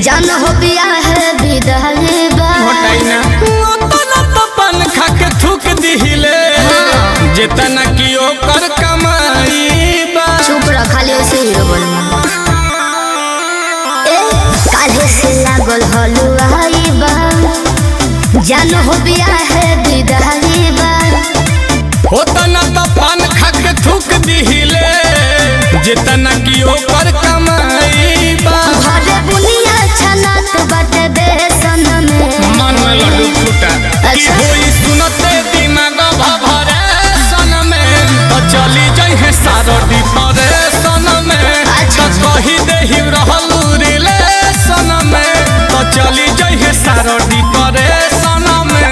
जान हो बिया है विदाई बा घोटाइना ओतना तो पान खा के थूक दिहिले जेतना की ओकर कमाई बा। चुप रह खाली ऐसे हीरो बोलना ए काहे से लागल हलुआई बा जान हो बिया है विदाई बा ओतना तो पान खा के थूक दिहिले जेतना की ओकर कमाई बा। घरे बुनिया छनात बाटे बेसन में मन में लड्डू फूटा की होई सुनते दिमाग भभरे सन में तो चली जइहे सारडी परे सन में तो कही देहि रहलू रिलेशन में तो चली जइहे सारडी परे सन में।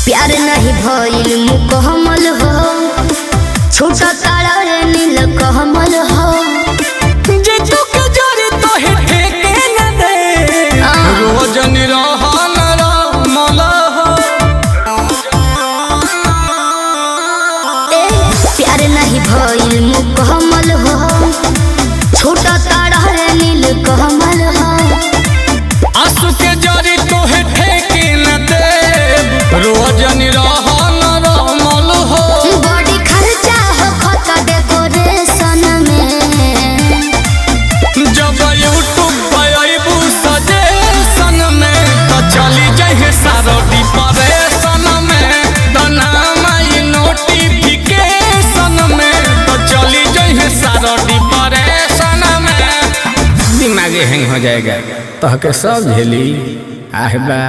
प्यार नहीं भइल मुकम्मल हो छोटा तारा रे नील कमल हो जे तू के जरी तो हे ठेके न दे रोज निरहन रमल हो। ए प्यार नहीं भइल मुकम्मल हो छोटा तारा रे नील कमल हो आंसू के जरी तो हे ठेके न दे रोज निरहन रमल हो। बड़ी खर्चा हो खत डेकोरेशन में जब यूट्यूब पे अइबू सजेशन में तो चली जइहे सारडी परेशन में तो नाम आई नोटिफिकेशन में तो चली जइहे सारडी परेशन में। दिमाग हैंग हो जाएगा तो के सब झेली आहबा।